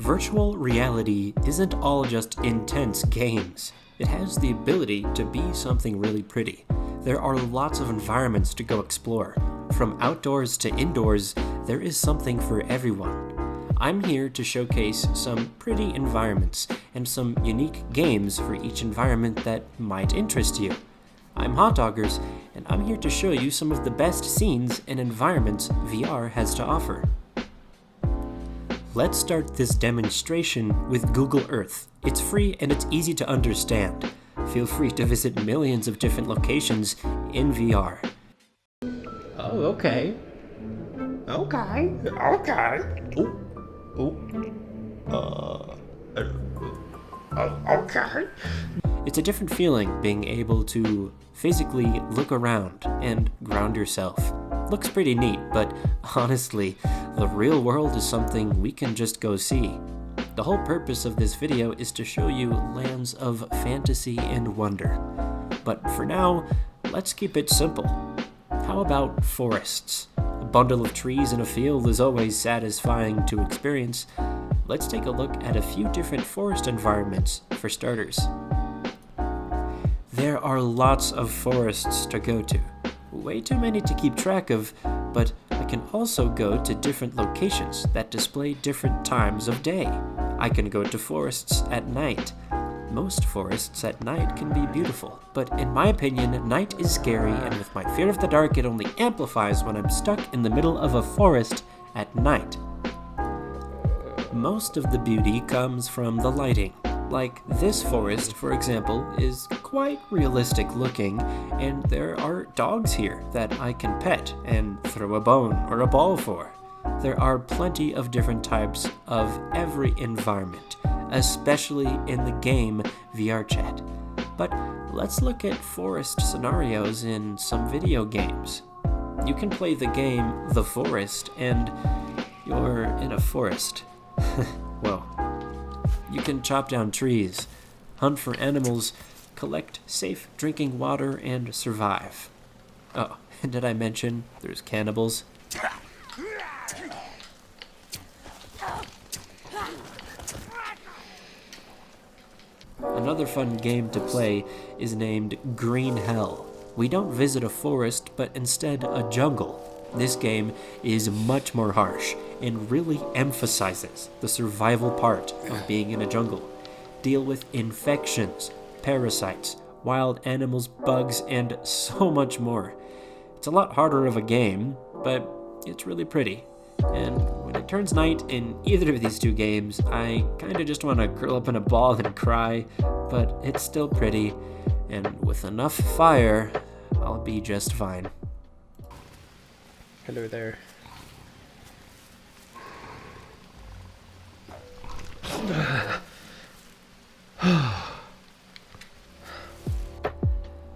Virtual reality isn't all just intense games. It has the ability to be something really pretty. There are lots of environments to go explore. From outdoors to indoors, there is something for everyone. I'm here to showcase some pretty environments and some unique games for each environment that might interest you. I'm Hotdogs, and I'm here to show you some of the best scenes and environments VR has to offer. Let's start this demonstration with Google Earth. It's free and it's easy to understand. Feel free to visit millions of different locations in VR. Oh, okay. Okay. Okay. It's a different feeling being able to physically look around and ground yourself. Looks pretty neat, but honestly, the real world is something we can just go see. The whole purpose of this video is to show you lands of fantasy and wonder. But for now, let's keep it simple. How about forests? A bundle of trees in a field is always satisfying to experience. Let's take a look at a few different forest environments for starters. There are lots of forests to go to. Way too many to keep track of, but I can also go to different locations that display different times of day. I can go to forests at night. Most forests at night can be beautiful, but in my opinion, night is scary, and with my fear of the dark, it only amplifies when I'm stuck in the middle of a forest at night. Most of the beauty comes from the lighting. Like this forest, for example, is quite realistic looking, and there are dogs here that I can pet and throw a bone or a ball for. There are plenty of different types of every environment, especially in the game Vrchat. But let's look at forest scenarios in some video games. You can play the game The Forest, and you're in a forest. Well, you can chop down trees, hunt for animals, collect safe drinking water, and survive. Oh, and did I mention there's cannibals? Another fun game to play is named Green Hell. We don't visit a forest, but instead a jungle. This game is much more harsh and really emphasizes the survival part of being in a jungle. Deal with infections, parasites, wild animals, bugs, and so much more. It's a lot harder of a game, but it's really pretty. And when it turns night in either of these two games, I kinda just wanna curl up in a ball and cry, but it's still pretty, and with enough fire, I'll be just fine. Hello there.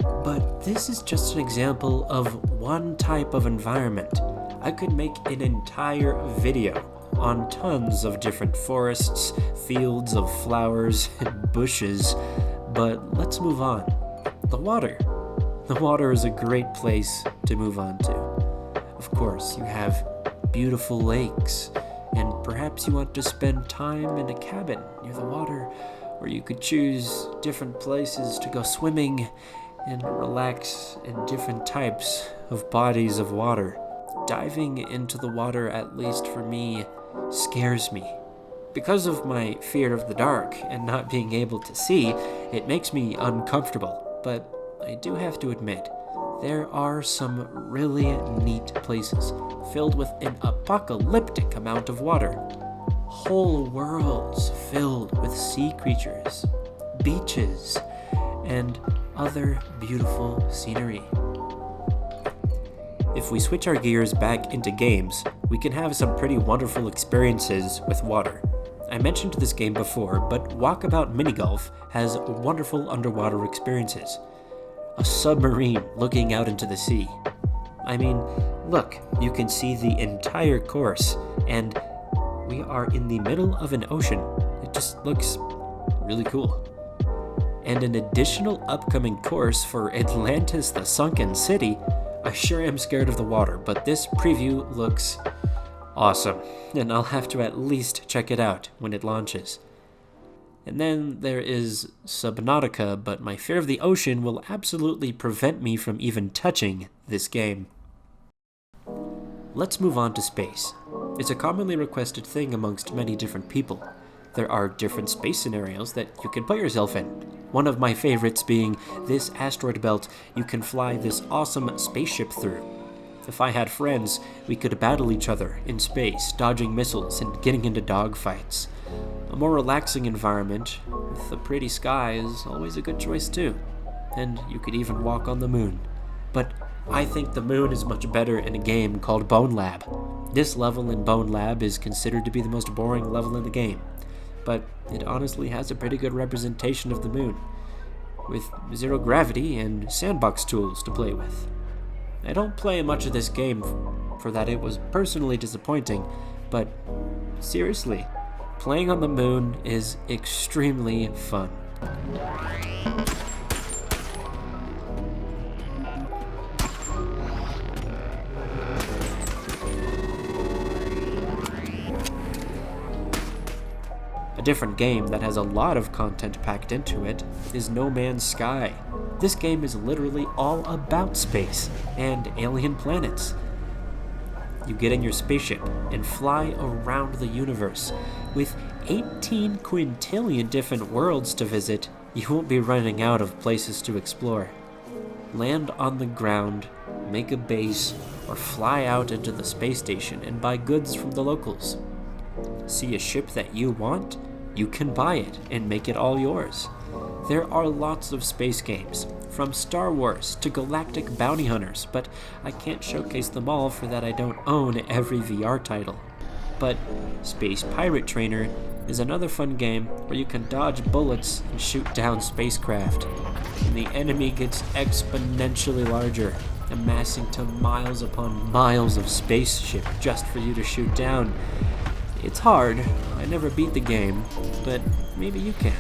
But this is just an example of one type of environment. I could make an entire video on tons of different forests, fields of flowers, and bushes, but let's move on. The water. The water is a great place to move on to. Of course, you have beautiful lakes, and perhaps you want to spend time in a cabin near the water, where you could choose different places to go swimming and relax in different types of bodies of water. Diving into the water, at least for me, scares me. Because of my fear of the dark and not being able to see, it makes me uncomfortable, but I do have to admit, there are some really neat places filled with an apocalyptic amount of water. Whole worlds filled with sea creatures, beaches, and other beautiful scenery. If we switch our gears back into games, we can have some pretty wonderful experiences with water. I mentioned this game before, but Walkabout Minigolf has wonderful underwater experiences. A submarine looking out into the sea. I mean, look, you can see the entire course, and we are in the middle of an ocean. It just looks really cool. And an additional upcoming course for Atlantis the Sunken City. I sure am scared of the water, but this preview looks Awesome, and I'll have to at least check it out when it launches. And then there is Subnautica, but my fear of the ocean will absolutely prevent me from even touching this game. Let's move on to space. It's a commonly requested thing amongst many different people. There are different space scenarios that you can put yourself in. One of my favorites being this asteroid belt you can fly this awesome spaceship through. If I had friends, we could battle each other in space, dodging missiles and getting into dogfights. A more relaxing environment with the pretty sky is always a good choice too. And you could even walk on the moon. But I think the moon is much better in a game called Bonelab. This level in Bonelab is considered to be the most boring level in the game, but it honestly has a pretty good representation of the moon, with zero gravity and sandbox tools to play with. I don't play much of this game for that it was personally disappointing, but seriously, playing on the moon is extremely fun. A different game that has a lot of content packed into it is No Man's Sky. This game is literally all about space and alien planets. You get in your spaceship and fly around the universe. With 18 quintillion different worlds to visit, you won't be running out of places to explore. Land on the ground, make a base, or fly out into the space station and buy goods from the locals. See a ship that you want? You can buy it and make it all yours. There are lots of space games, from Star Wars to Galactic Bounty Hunters, but I can't showcase them all for that I don't own every VR title. But Space Pirate Trainer is another fun game where you can dodge bullets and shoot down spacecraft. And the enemy gets exponentially larger, amassing to miles upon miles of spaceship just for you to shoot down. It's hard. I never beat the game, but maybe you can.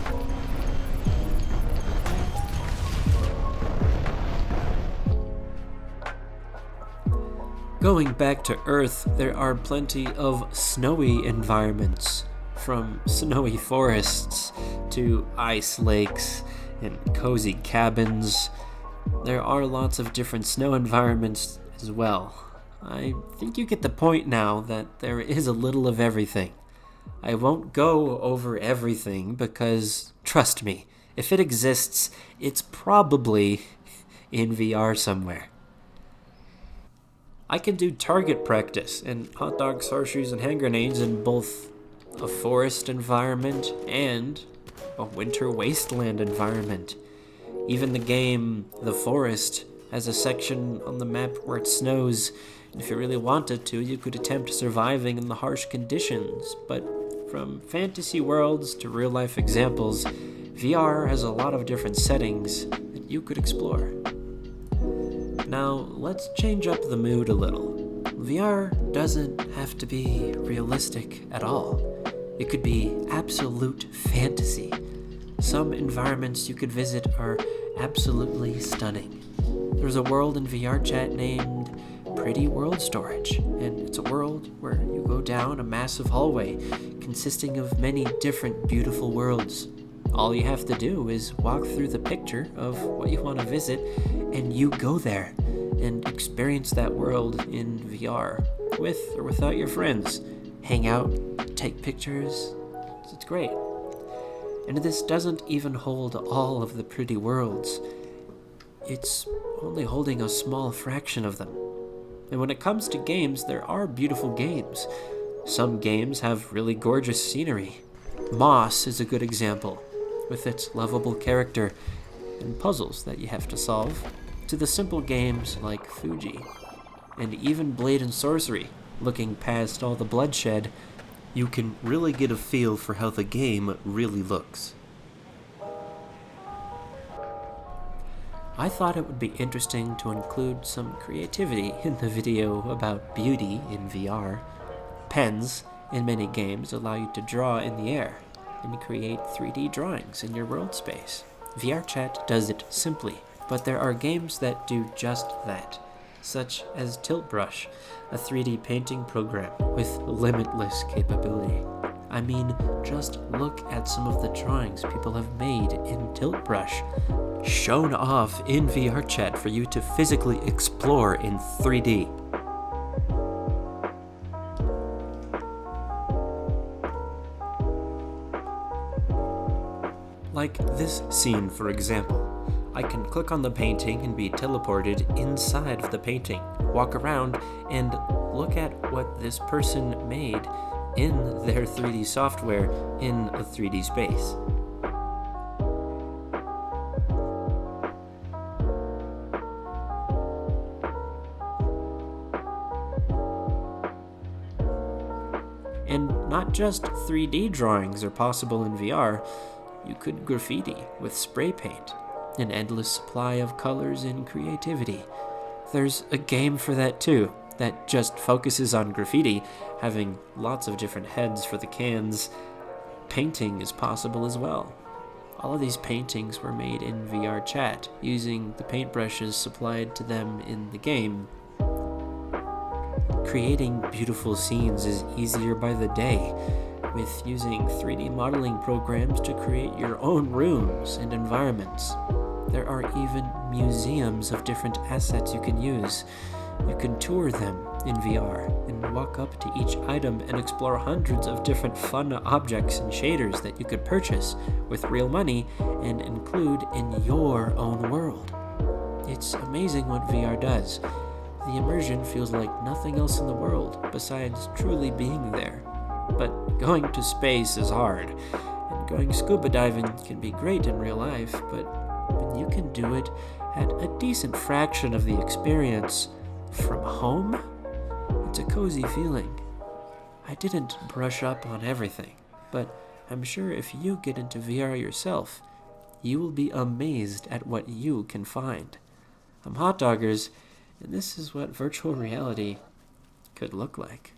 Going back to Earth, there are plenty of snowy environments, from snowy forests to ice lakes and cozy cabins. There are lots of different snow environments as well. I think you get the point now that there is a little of everything. I won't go over everything because, trust me, if it exists, it's probably in VR somewhere. I can do target practice and Hotdogs, Horseshoes, and Handgrenades in both a forest environment and a winter wasteland environment. Even the game The Forest has a section on the map where it snows. If you really wanted to, you could attempt surviving in the harsh conditions, but from fantasy worlds to real-life examples, VR has a lot of different settings that you could explore. Now, let's change up the mood a little. VR doesn't have to be realistic at all. It could be absolute fantasy. Some environments you could visit are absolutely stunning. There's a world in Vrchat named Pretty World Storage, and it's a world where you go down a massive hallway consisting of many different beautiful worlds. All you have to do is walk through the picture of what you want to visit, and you go there and experience that world in VR, with or without your friends. Hang out, take pictures, it's great. And this doesn't even hold all of the pretty worlds. It's only holding a small fraction of them. And when it comes to games, there are beautiful games. Some games have really gorgeous scenery. Moss is a good example, with its lovable character and puzzles that you have to solve, to the simple games like Fuji. And even Blade and Sorcery, looking past all the bloodshed, you can really get a feel for how the game really looks. I thought it would be interesting to include some creativity in the video about beauty in VR. Pens in many games allow you to draw in the air and create 3D drawings in your world space. VRChat does it simply, but there are games that do just that. such as Tilt Brush, a 3D painting program with limitless capability. I mean, just look at some of the drawings people have made in Tilt Brush, shown off in Vrchat for you to physically explore in 3D. Like this scene, for example. I can click on the painting and be teleported inside of the painting, walk around, and look at what this person made in their 3D software in a 3D space. And not just 3D drawings are possible in VR. You could graffiti with spray paint, an endless supply of colors and creativity. There's a game for that too, that just focuses on graffiti, having lots of different heads for the cans. Painting is possible as well. All of these paintings were made in Vrchat, using the paintbrushes supplied to them in the game. Creating beautiful scenes is easier by the day, with using 3D modeling programs to create your own rooms and environments. There are even museums of different assets you can use. You can tour them in VR and walk up to each item and explore hundreds of different fun objects and shaders that you could purchase with real money and include in your own world. It's amazing what VR does. The immersion feels like nothing else in the world besides truly being there. But going to space is hard, and going scuba diving can be great in real life, but when you can do it at a decent fraction of the experience from home, it's a cozy feeling. I didn't brush up on everything, but I'm sure if you get into VR yourself, you will be amazed at what you can find. I'm Hotdoggers, and this is what virtual reality could look like.